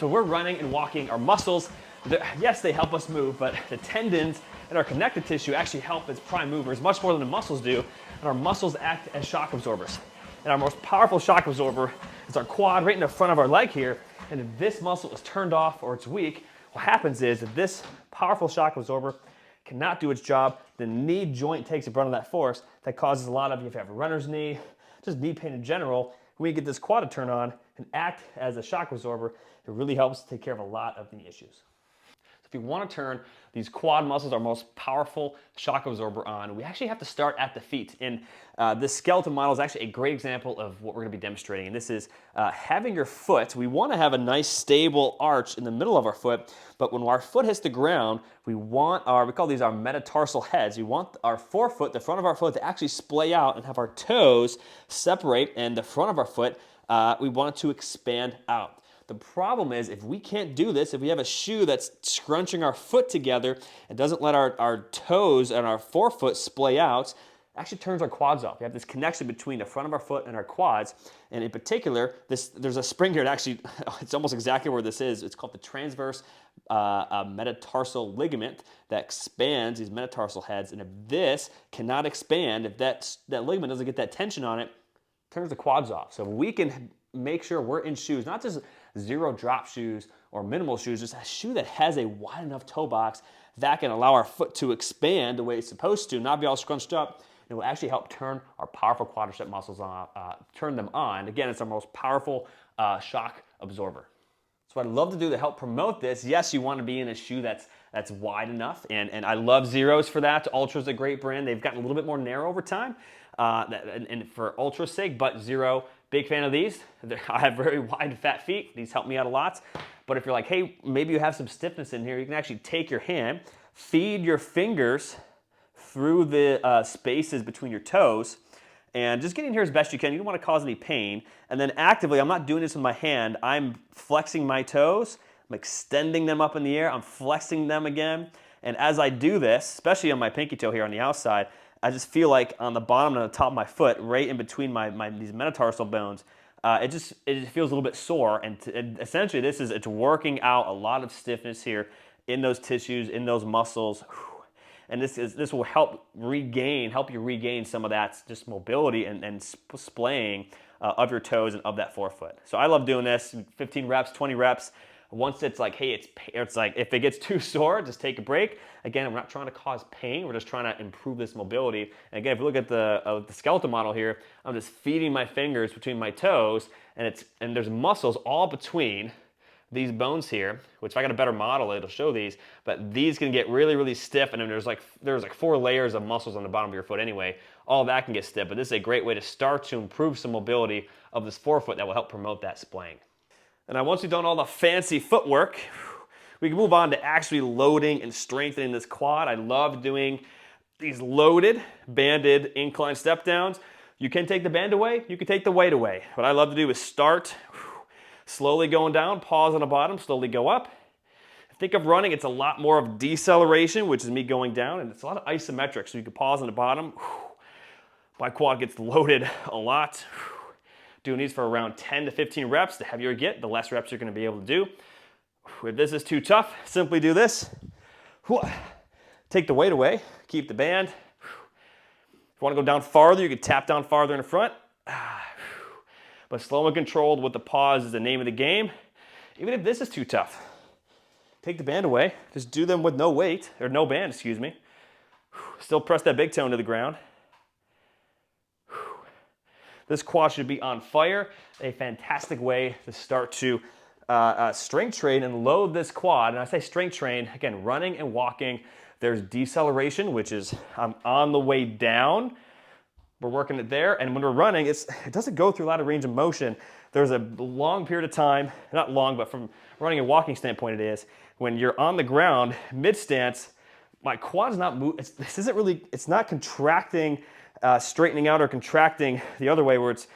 So we're running and walking, our muscles, yes, they help us move, but the tendons and our connective tissue actually help as prime movers much more than the muscles do, and our muscles act as shock absorbers. And our most powerful shock absorber is our quad right in the front of our leg here, and if this muscle is turned off or it's weak, what happens is that this powerful shock absorber cannot do its job, the knee joint takes a brunt of that force that causes a lot of, if you have a runner's knee, just knee pain in general, when you get this quad to turn on and act as a shock absorber, it really helps take care of a lot of knee issues. So if you want to turn these quad muscles, our most powerful shock absorber on, we actually have to start at the feet. And this skeleton model is actually a great example of what we're going to be demonstrating. And this is having your foot, we want to have a nice stable arch in the middle of our foot, but when our foot hits the ground, we call these our metatarsal heads. We want our forefoot, the front of our foot, to actually splay out and have our toes separate, and the front of our foot, we want it to expand out. The problem is, if we can't do this, if we have a shoe that's scrunching our foot together and doesn't let our toes and our forefoot splay out, it actually turns our quads off. We have this connection between the front of our foot and our quads, and in particular, there's a spring here. It's almost exactly where this is. It's called the transverse metatarsal ligament that expands these metatarsal heads, and if this cannot expand, if that ligament doesn't get that tension on it, it turns the quads off. So we can make sure we're in shoes, not just zero drop shoes or minimal shoes, just a shoe that has a wide enough toe box that can allow our foot to expand the way it's supposed to, not be all scrunched up. It will actually help turn our powerful quadricep muscles on, turn them on. Again, it's our most powerful shock absorber. So what I'd love to do to help promote this, yes, you want to be in a shoe that's wide enough, and I love Zeros for that. Ultra's a great brand. They've gotten a little bit more narrow over time, and for Ultra's sake, but Zero, big fan of these. I have very wide, fat feet. These help me out a lot. But if you're like, hey, maybe you have some stiffness in here, you can actually take your hand, feed your fingers through the spaces between your toes, and just get in here as best you can. You don't want to cause any pain. And then actively, I'm not doing this with my hand, I'm flexing my toes, I'm extending them up in the air, I'm flexing them again. And as I do this, especially on my pinky toe here on the outside, I just feel like on the bottom and the top of my foot, right in between these metatarsal bones, it just feels a little bit sore. And essentially, it's working out a lot of stiffness here in those tissues, in those muscles. And this will help you regain some of that just mobility and splaying of your toes and of that forefoot. So I love doing this, 15 reps, 20 reps. Once it's like, hey, it's like, if it gets too sore, just take a break. Again, we're not trying to cause pain. We're just trying to improve this mobility. And again, if you look at the skeleton model here, I'm just feeding my fingers between my toes, and there's muscles all between these bones here, which if I got a better model, it'll show these, but these can get really, really stiff, and then there's like 4 layers of muscles on the bottom of your foot anyway. All that can get stiff, but this is a great way to start to improve some mobility of this forefoot that will help promote that splaying. And now once we've done all the fancy footwork, we can move on to actually loading and strengthening this quad. I love doing these loaded, banded incline step downs. You can take the band away, you can take the weight away. What I love to do is start slowly going down, pause on the bottom, slowly go up. Think of running, it's a lot more of deceleration, which is me going down, and it's a lot of isometric, so you can pause on the bottom. My quad gets loaded a lot. Doing these for around 10 to 15 reps. The heavier you get, the less reps you're going to be able to do. If this is too tough, simply do this. Take the weight away, keep the band. If you want to go down farther, you can tap down farther in the front. But slow and controlled with the pause is the name of the game. Even if this is too tough, take the band away. Just do them with no weight, or no band, excuse me. Still press that big toe into the ground. This quad should be on fire. A fantastic way to start to strength train and load this quad. And I say strength train, again, running and walking. There's deceleration, which is I'm on the way down. We're working it there. And when we're running, it doesn't go through a lot of range of motion. There's a long period of time, not long, but from running and walking standpoint it is, when you're on the ground, mid-stance, my quad's not moving. It's not contracting, straightening out or contracting the other way where it's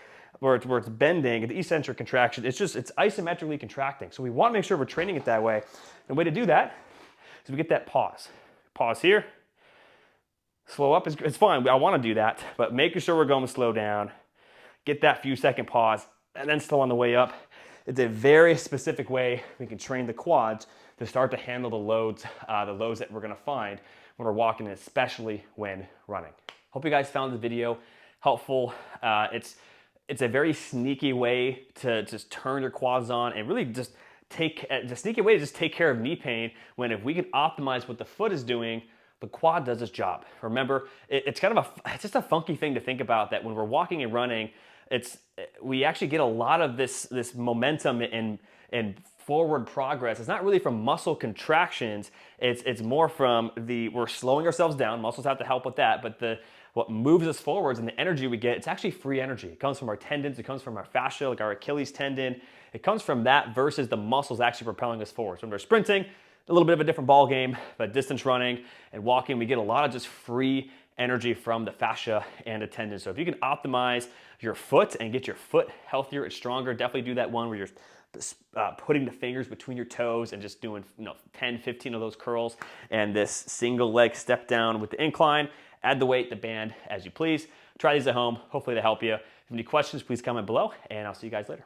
bending, the eccentric contraction. It's isometrically contracting. So we want to make sure we're training it that way. And the way to do that is we get that pause. Pause here. Slow up, it's fine. I want to do that, but making sure we're going to slow down, get that few second pause, and then still on the way up. it's a very specific way we can train the quads to start to handle the loads that we're gonna find when we're walking, especially when running. Hope you guys found the video helpful. It's a very sneaky way to just turn your quads on and really just sneaky way to just take care of knee pain, when if we can optimize what the foot is doing, the quad does its job. Remember, it's just a funky thing to think about, that when we're walking and running, we actually get a lot of this momentum and forward progress. It's not really from muscle contractions. It's more from we're slowing ourselves down. Muscles have to help with that, but what moves us forwards and the energy we get, it's actually free energy. It comes from our tendons, it comes from our fascia, like our Achilles tendon. It comes from that versus the muscles actually propelling us forward. So when we're sprinting, a little bit of a different ball game, but distance running and walking, we get a lot of just free energy from the fascia and the tendons. So if you can optimize your foot and get your foot healthier and stronger, definitely do that one where you're putting the fingers between your toes and just doing 10, 15 of those curls, and this single leg step down with the incline. Add the weight, the band, as you please. Try these at home. Hopefully they help you. If you have any questions, please comment below, and I'll see you guys later.